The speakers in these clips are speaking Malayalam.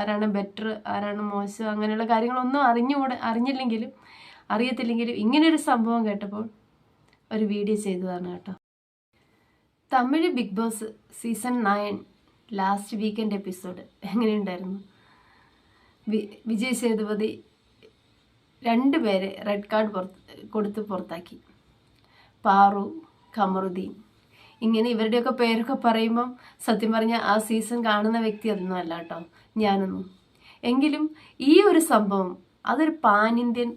ആരാണ് ബെറ്റർ, ആരാണ് മോശം, അങ്ങനെയുള്ള കാര്യങ്ങളൊന്നും അറിയത്തില്ലെങ്കിലും ഇങ്ങനെയൊരു സംഭവം കേട്ടപ്പോൾ ഒരു വീഡിയോ ചെയ്തതാണ് കേട്ടോ. Tamil Bigg Boss season 9 last weekend episode എങ്ങനെയുണ്ടായിരുന്നു? വിജയ് സേതുപതി 2 പേരെ റെഡ് കാർഡ് കൊടുത്ത് പുറത്താക്കി. പാറു, ഖമറുദ്ദീൻ, ഇങ്ങനെ ഇവരുടെയൊക്കെ പേരൊക്കെ പറയുമ്പം സത്യം പറഞ്ഞാൽ ആ സീസൺ കാണുന്ന വ്യക്തി അതൊന്നും അല്ല കേട്ടോ, ഞാനൊന്നും. എങ്കിലും ഈ ഒരു സംഭവം അതൊരു പാൻ ഇന്ത്യൻ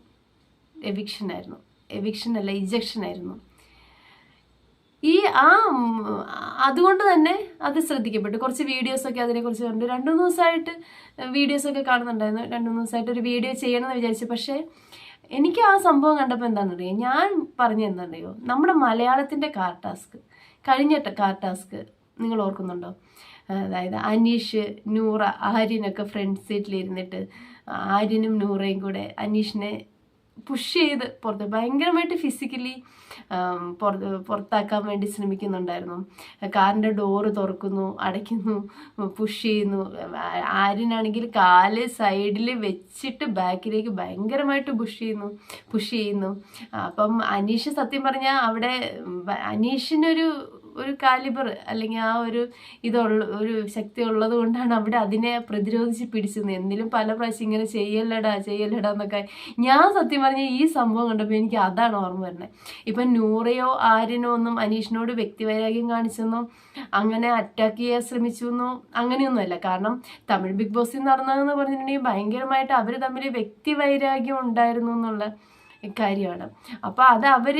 എവിക്ഷൻ അല്ല, ഇജക്ഷൻ ആയിരുന്നു. അതുകൊണ്ട് തന്നെ അത് ശ്രദ്ധിക്കപ്പെട്ടു. കുറച്ച് വീഡിയോസൊക്കെ അതിനെക്കുറിച്ച് കണ്ടു. 2-3 ദിവസമായിട്ട് വീഡിയോസൊക്കെ കാണുന്നുണ്ടായിരുന്നു. 2-3 ദിവസമായിട്ട് ഒരു വീഡിയോ ചെയ്യണമെന്ന് വിചാരിച്ചു. പക്ഷേ എനിക്ക് ആ സംഭവം കണ്ടപ്പോൾ എന്താണെന്നറിയോ, ഞാൻ പറഞ്ഞെന്താണെന്നറിയോ, നമ്മുടെ മലയാളത്തിൻ്റെ കഴിഞ്ഞ കാർ ടാസ്ക് നിങ്ങൾ ഓർക്കുന്നുണ്ടോ? അതായത് അനീഷ്, നൂറ, ആര്യനൊക്കെ ഫ്രണ്ട് സീറ്റിലിരുന്നിട്ട് ആര്യനും നൂറയും കൂടെ അനീഷിനെ പുഷ് ചെയ്ത് ഭയങ്കരമായിട്ട് ഫിസിക്കലി പുറത്താക്കാൻ വേണ്ടി ശ്രമിക്കുന്നുണ്ടായിരുന്നു. കാറിൻ്റെ ഡോറ് തുറക്കുന്നു, അടയ്ക്കുന്നു, പുഷ് ചെയ്യുന്നു. ആര്യനാണെങ്കിൽ കാല് സൈഡിൽ വെച്ചിട്ട് ബാക്കിലേക്ക് ഭയങ്കരമായിട്ട് പുഷ് ചെയ്യുന്നു. അപ്പം അനീഷ് സത്യം പറഞ്ഞാൽ അവിടെ അനീഷിനൊരു കാലിബർ അല്ലെങ്കിൽ ആ ഒരു ശക്തി ഉള്ളത് കൊണ്ടാണ് അവിടെ അതിനെ പ്രതിരോധിച്ച് പിടിച്ചത്. എന്തിലും പല പ്രാവശ്യം ഇങ്ങനെ ചെയ്യല്ലടാ എന്നൊക്കെ. ഞാൻ സത്യം പറഞ്ഞാൽ ഈ സംഭവം കണ്ടപ്പോൾ എനിക്ക് അതാണ് ഓർമ്മ വരുന്നത്. ഇപ്പം നൂറയോ ആര്യനോ ഒന്നും അനീഷിനോട് വ്യക്തിവൈരാഗ്യം കാണിച്ചെന്നോ അങ്ങനെ അറ്റാക്ക് ചെയ്യാൻ ശ്രമിച്ചെന്നോ അങ്ങനെയൊന്നുമല്ല. കാരണം തമിഴ് ബിഗ് ബോസിൽ നടന്നതെന്ന് പറഞ്ഞിട്ടുണ്ടെങ്കിൽ ഭയങ്കരമായിട്ട് അവർ തമ്മിൽ വ്യക്തിവൈരാഗ്യം ഉണ്ടായിരുന്നു എന്നുള്ള കാര്യമാണ്. അപ്പോൾ അത് അവർ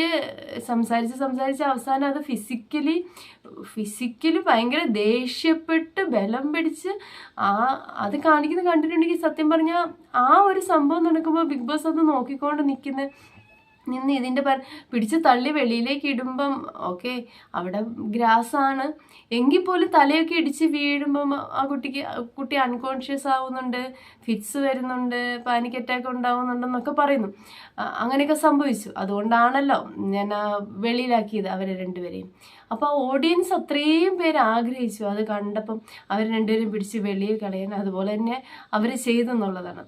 സംസാരിച്ച് അവസാനം അത് ഫിസിക്കലി ഭയങ്കര ദേഷ്യപ്പെട്ട് ബലം പിടിച്ച് അത് കണ്ടിട്ടുണ്ടെങ്കിൽ സത്യം പറഞ്ഞാൽ ആ ഒരു സംഭവം നടക്കുമ്പോൾ ബിഗ് ബോസ് അത് നോക്കിക്കൊണ്ട് നിന്ന് ഇതിൻ്റെ പിടിച്ച് തള്ളി വെളിയിലേക്ക് ഇടുമ്പം ഓക്കെ അവിടെ ഗ്രാസാണ് എങ്കിൽ പോലും തലയൊക്കെ ഇടിച്ച് വീഴുമ്പം ആ കുട്ടി അൺകോൺഷ്യസ് ആവുന്നുണ്ട്, ഫിറ്റ്സ് വരുന്നുണ്ട്, പാനിക് അറ്റാക്ക് ഉണ്ടാവുന്നുണ്ടെന്നൊക്കെ പറയുന്നു. അങ്ങനെയൊക്കെ സംഭവിച്ചു. അതുകൊണ്ടാണല്ലോ ഞാൻ വെളിയിലാക്കിയത് അവരെ 2 പേരെയും. അപ്പോൾ ഓഡിയൻസ് അത്രയും പേര് ആഗ്രഹിച്ചു അത് കണ്ടപ്പം അവർ 2 പേരും പിടിച്ച് വെളിയിൽ കളയാൻ. അതുപോലെ തന്നെ അവർ ചെയ്തെന്നുള്ളതാണ്.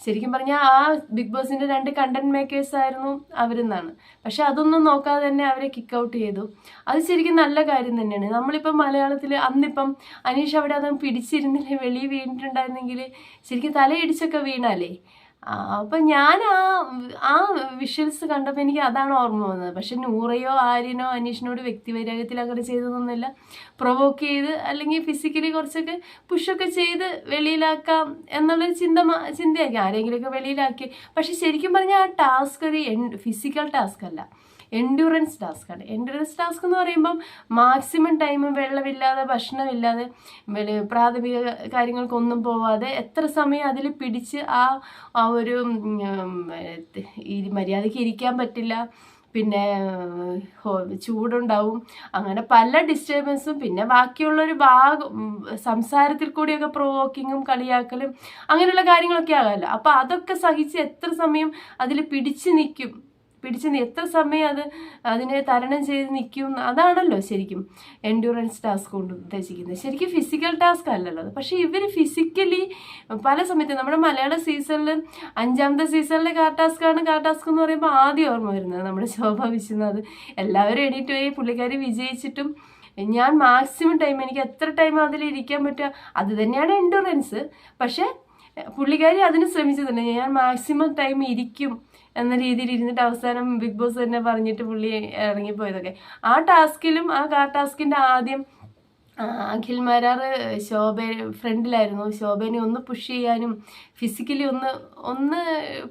ശരിക്കും പറഞ്ഞാൽ ആ ബിഗ് ബോസിൻ്റെ 2 കണ്ടന്റ് മേക്കേഴ്സ് ആയിരുന്നു അവരെന്നാണ്. പക്ഷെ അതൊന്നും നോക്കാതെ തന്നെ അവരെ കിക്ക് ഔട്ട് ചെയ്തു. അത് ശരിക്കും നല്ല കാര്യം തന്നെയാണ്. നമ്മളിപ്പം മലയാളത്തിൽ അന്നിപ്പം അനീഷ് അവിടെ അതൊന്നും പിടിച്ചിരുന്നില്ലേ, വെളിയിൽ വീണിട്ടുണ്ടായിരുന്നെങ്കിൽ ശരിക്കും തലയിടിച്ചൊക്കെ വീണാലേ. അപ്പം ഞാൻ ആ വിഷ്വൽസ് കണ്ടപ്പോൾ എനിക്ക് അതാണ് ഓർമ്മ വന്നത്. പക്ഷെ നൂറയോ ആര്യനോ അനീഷിനോട് വ്യക്തിവൈരാഗ്യത്തിൽ അങ്ങനെ ചെയ്തതൊന്നുമില്ല. പ്രൊവോക്ക് ചെയ്ത് അല്ലെങ്കിൽ ഫിസിക്കലി കുറച്ചൊക്കെ പുഷൊക്കെ ചെയ്ത് വെളിയിലാക്കാം എന്നുള്ളൊരു ചിന്തയാക്കി ആരെങ്കിലുമൊക്കെ വെളിയിലാക്കി. പക്ഷെ ശരിക്കും പറഞ്ഞാൽ ആ ടാസ്ക് ഒരു ഫിസിക്കൽ ടാസ്ക് അല്ല, എൻഡ്യൂറൻസ് ടാസ്ക്കാണ്. എൻഡ്യൂറൻസ് ടാസ്ക് എന്ന് പറയുമ്പം മാക്സിമം ടൈം വെള്ളമില്ലാതെ ഭക്ഷണമില്ലാതെ പ്രാഥമിക കാര്യങ്ങൾക്കൊന്നും പോവാതെ എത്ര സമയം അതിൽ പിടിച്ച് ആ ഒരു മര്യാദയ്ക്ക് ഇരിക്കാൻ പറ്റില്ല, പിന്നെ ചൂടുണ്ടാവും, അങ്ങനെ പല ഡിസ്റ്റർബൻസും, പിന്നെ ബാക്കിയുള്ളൊരു സംസാരത്തിൽ കൂടിയൊക്കെ പ്രൊവോക്കിങ്ങും കളിയാക്കലും അങ്ങനെയുള്ള കാര്യങ്ങളൊക്കെ ആകാമല്ലോ. അപ്പോൾ അതൊക്കെ സഹിച്ച് എത്ര സമയം അതിൽ പിടിച്ച് എത്ര സമയം അതിനെ തരണം ചെയ്ത് നിൽക്കും, അതാണല്ലോ ശരിക്കും എൻഡ്യൂറൻസ് ടാസ്ക് കൊണ്ട് ഉദ്ദേശിക്കുന്നത്. ശരിക്കും ഫിസിക്കൽ ടാസ്ക് അല്ലല്ലോ അത്. പക്ഷേ ഇവർ ഫിസിക്കലി പല സമയത്ത് നമ്മുടെ മലയാള സീസണിൽ 5ാമത്തെ സീസണിലെ കാർ ടാസ്ക് എന്ന് പറയുമ്പോൾ ആദ്യം ഓർമ്മ വരുന്നത് നമ്മുടെ ശോഭ വിശ്വനാഥ്. എല്ലാവരും എണീറ്റ് പോയി, പുള്ളിക്കാരി വിജയിച്ചിട്ടും ഞാൻ മാക്സിമം ടൈം, എനിക്ക് എത്ര ടൈം അതിൽ ഇരിക്കാൻ പറ്റുക, അത് തന്നെയാണ് എൻഡ്യൂറൻസ്. പക്ഷേ പുള്ളിക്കാരി അതിന് ശ്രമിച്ചതന്നെ, ഞാൻ മാക്സിമം ടൈം ഇരിക്കും എന്ന രീതിയിൽ ഇരുന്നിട്ട് അവസാനം ബിഗ് ബോസ് തന്നെ പറഞ്ഞിട്ട് പുള്ളി ഇറങ്ങിപ്പോയതൊക്കെ. ആ കാർ ടാസ്കിൻ്റെ ആദ്യം അഖിൽ മാരാർ ഫ്രണ്ടിലായിരുന്നു. ശോഭനെ ഒന്ന് പുഷ് ചെയ്യാനും ഫിസിക്കലി ഒന്ന്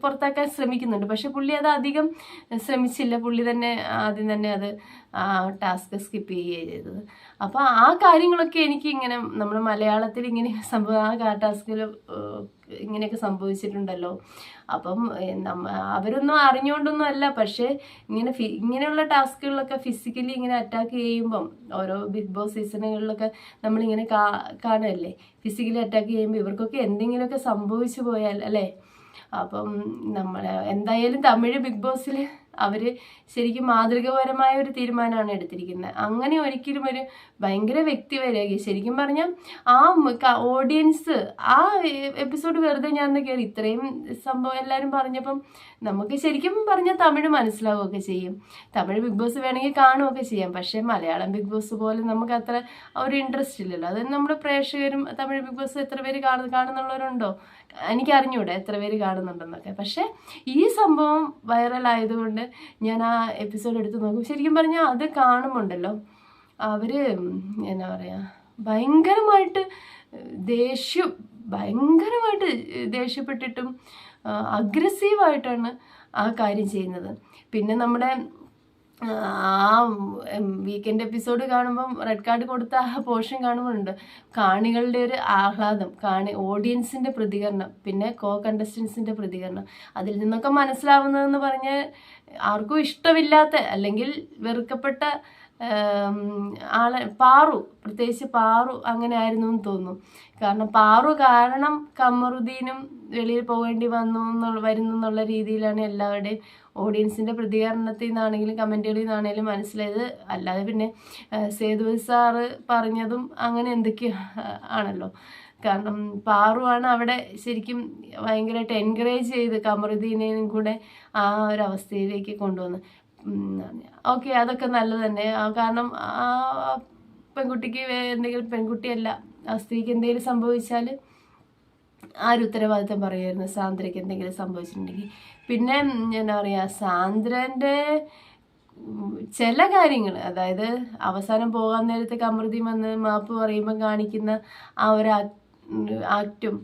പുറത്താക്കാൻ ശ്രമിക്കുന്നുണ്ട്. പക്ഷെ പുള്ളി അത് അധികം ശ്രമിച്ചില്ല. പുള്ളി തന്നെ ആദ്യം തന്നെ അത് ആ ടാസ്ക് സ്കിപ്പ് ചെയ്യുകയാണ് ചെയ്തത്. അപ്പോൾ ആ കാര്യങ്ങളൊക്കെ എനിക്ക് ഇങ്ങനെ നമ്മുടെ മലയാളത്തിൽ ഇങ്ങനെ ആ ടാസ്കിൽ ഇങ്ങനെയൊക്കെ സംഭവിച്ചിട്ടുണ്ടല്ലോ. അപ്പം അവരൊന്നും അറിഞ്ഞുകൊണ്ടൊന്നും അല്ല, പക്ഷേ ഇങ്ങനെയുള്ള ടാസ്കുകളിലൊക്കെ ഫിസിക്കലി ഇങ്ങനെ അറ്റാക്ക് ചെയ്യുമ്പം ഓരോ ബിഗ് ബോസ് സീസണുകളിലൊക്കെ നമ്മളിങ്ങനെ കാണുമല്ലേ, ഫിസിക്കലി അറ്റാക്ക് ചെയ്യുമ്പോൾ ഇവർക്കൊക്കെ എന്തെങ്കിലുമൊക്കെ സംഭവിച്ചു പോയാൽ അല്ലേ. അപ്പം എന്തായാലും തമിഴ് ബിഗ് ബോസിൽ അവർ ശരിക്കും മാതൃകാപരമായ ഒരു തീരുമാനമാണ് എടുത്തിരിക്കുന്നത്. അങ്ങനെ ഒരിക്കലും ഒരു ഭയങ്കര വ്യക്തിവൈരാഗ്യം ശരിക്കും പറഞ്ഞാൽ ആ ഓഡിയൻസ് ആ എപ്പിസോഡ് വെറുതെ ഞാൻ കയറി ഇത്രയും സംഭവം എല്ലാവരും പറഞ്ഞപ്പം നമുക്ക് ശരിക്കും പറഞ്ഞാൽ തമിഴ് മനസ്സിലാവുകയൊക്കെ ചെയ്യും, തമിഴ് ബിഗ് ബോസ് വേണമെങ്കിൽ കാണുകയൊക്കെ ചെയ്യാം. പക്ഷേ മലയാളം ബിഗ് ബോസ് പോലെ നമുക്ക് അത്ര ഒരു ഇൻട്രസ്റ്റ് ഇല്ലല്ലോ. അത് നമ്മുടെ പ്രേക്ഷകരും തമിഴ് ബിഗ് ബോസ് എത്ര പേര് കാണുന്നുള്ളവരുണ്ടോ എനിക്ക് അറിഞ്ഞൂടെ എത്ര പേര് കാണുന്നുണ്ടെന്നൊക്കെ. പക്ഷേ ഈ സംഭവം വൈറലായതുകൊണ്ട് ഞാൻ ആ എപ്പിസോഡ് എടുത്ത് നോക്കും. ശരിക്കും പറഞ്ഞാൽ അത് കാണുമ്പോണ്ടല്ലോ അവർ എന്നാ പറയുക ഭയങ്കരമായിട്ട് ദേഷ്യപ്പെട്ടിട്ടും അഗ്രസീവായിട്ടാണ് ആ കാര്യം ചെയ്യുന്നത്. പിന്നെ നമ്മുടെ ആ വീക്കെൻഡ് എപ്പിസോഡ് കാണുമ്പം റെഡ് കാർഡ് കൊടുത്ത ആ പോർഷൻ കാണുമ്പോഴുണ്ട് കാണികളുടെ ഒരു ആഹ്ലാദം, ഓഡിയൻസിൻ്റെ പ്രതികരണം, പിന്നെ കണ്ടസ്റ്റൻസിൻ്റെ പ്രതികരണം. അതിൽ നിന്നൊക്കെ മനസ്സിലാവുന്നതെന്ന് പറഞ്ഞാൽ ആർക്കും ഇഷ്ടമില്ലാത്ത അല്ലെങ്കിൽ വെറുക്കപ്പെട്ട പാറു, പ്രത്യേകിച്ച് പാറു അങ്ങനെ ആയിരുന്നു എന്ന് തോന്നുന്നു. കാരണം പാറു കാരണം കമറുദ്ദീനും വെളിയിൽ പോകേണ്ടി വരുന്നു എന്നുള്ള രീതിയിലാണ് എല്ലാവരുടെയും ഓഡിയൻസിൻ്റെ പ്രതികരണത്തിൽ നിന്നാണെങ്കിലും കമൻറ്റുകളിൽ നിന്നാണെങ്കിലും മനസ്സിലായത്. അല്ലാതെ പിന്നെ സേതു സാറ് പറഞ്ഞതും അങ്ങനെ എന്തൊക്കെയോ ആണല്ലോ. കാരണം പാറുവാണ് അവിടെ ശരിക്കും ഭയങ്കരമായിട്ട് എൻകറേജ് ചെയ്ത് കമറുദ്ദീനെയും കൂടെ ആ ഒരു അവസ്ഥയിലേക്ക് കൊണ്ടുവന്ന്. ഓക്കെ, അതൊക്കെ നല്ലത് തന്നെ. കാരണം ആ പെൺകുട്ടിക്ക് എന്തെങ്കിലും, പെൺകുട്ടിയല്ല ആ സ്ത്രീക്ക് എന്തെങ്കിലും സംഭവിച്ചാൽ ആരും ഉത്തരവാദിത്തം പറയുമായിരുന്നു സാന്ദ്രയ്ക്ക് എന്തെങ്കിലും സംഭവിച്ചിട്ടുണ്ടെങ്കിൽ. പിന്നെ എന്താ പറയുക, സാന്ദ്രൻ്റെ ചില കാര്യങ്ങൾ, അതായത് അവസാനം പോകാൻ നേരത്തെ കമറുദ്ദീൻ വന്ന് മാപ്പ് പറയുമ്പോൾ കാണിക്കുന്ന ആ ഒരു ആക്റ്റും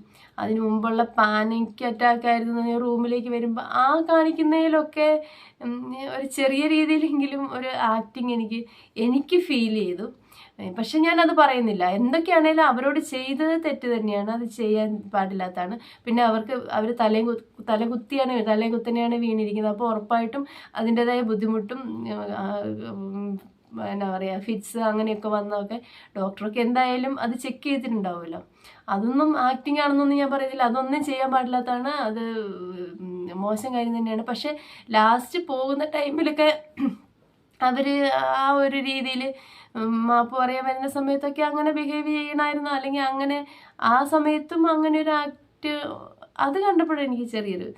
അതിന് മുമ്പുള്ള പാനിക് അറ്റാക്ക് ആയിരുന്നു റൂമിലേക്ക് വരുമ്പോൾ ആ കാണിക്കുന്നതിലൊക്കെ ഒരു ചെറിയ രീതിയിലെങ്കിലും ഒരു ആക്ടിങ് എനിക്ക് ഫീൽ ചെയ്തു. പക്ഷെ ഞാനത് പറയുന്നില്ല. എന്തൊക്കെയാണേലും അവരോട് ചെയ്തത് തെറ്റ് തന്നെയാണ്, അത് ചെയ്യാൻ പാടില്ലാത്തതാണ്. പിന്നെ അവർ തലയും കുത്തനെയാണ് വീണിരിക്കുന്നത്. അപ്പോൾ ഉറപ്പായിട്ടും അതിൻ്റെതായ ബുദ്ധിമുട്ടും എന്നാ പറയുക ഫിറ്റ്സ് അങ്ങനെയൊക്കെ വന്നതൊക്കെ ഡോക്ടറൊക്കെ എന്തായാലും അത് ചെക്ക് ചെയ്തിട്ടുണ്ടാവുമല്ലോ. അതൊന്നും ആക്ടിങ് ആണെന്നൊന്നും ഞാൻ പറയുന്നില്ല, അതൊന്നും ചെയ്യാൻ പാടില്ലാത്തതാണ്, അത് മോശം കാര്യം തന്നെയാണ്. പക്ഷെ ലാസ്റ്റ് പോകുന്ന ടൈമിലൊക്കെ അവർ ആ ഒരു രീതിയിൽ മാപ്പ് പറയാൻ വരുന്ന സമയത്തൊക്കെ അങ്ങനെ ബിഹേവ് ചെയ്യണമായിരുന്നു. അല്ലെങ്കിൽ അങ്ങനെ ആ സമയത്തും അങ്ങനെ ഒരു ആക്ട് അത് കണ്ടപ്പോഴും എനിക്ക് ചെറിയൊരു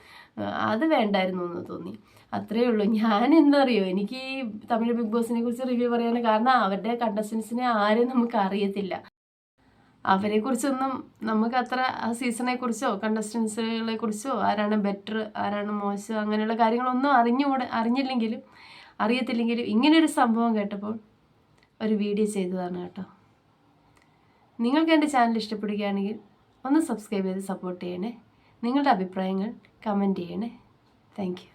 അത് വേണ്ടായിരുന്നു എന്ന് തോന്നി. അത്രയേ ഉള്ളൂ. ഞാൻ എന്തറിയോ, എനിക്ക് ഈ തമിഴ് ബിഗ് ബോസിനെ കുറിച്ച് റിവ്യൂ പറയാൻ കാരണം അവരുടെ കണ്ടസ്റ്റൻസിനെ ആരെയും നമുക്ക് അറിയത്തില്ല. അവരെക്കുറിച്ചൊന്നും നമുക്ക് അത്ര ആ സീസണെ കുറിച്ചോ കണ്ടസ്റ്റൻസുകളെ കുറിച്ചോ ആരാണ് ബെറ്റർ ആരാണ് മോശം അങ്ങനെയുള്ള കാര്യങ്ങളൊന്നും അറിയത്തില്ലെങ്കിലും ഇങ്ങനൊരു സംഭവം കേട്ടപ്പോൾ ഒരു വീഡിയോ ചെയ്തതാണ് കേട്ടോ. നിങ്ങൾക്ക് എൻ്റെ ചാനൽ ഇഷ്ടപ്പെടുകയാണെങ്കിൽ ഒന്ന് സബ്സ്ക്രൈബ് ചെയ്ത് സപ്പോർട്ട് ചെയ്യണേ. നിങ്ങളുടെ അഭിപ്രായങ്ങൾ കമൻറ്റ് ചെയ്യണേ. Thank you.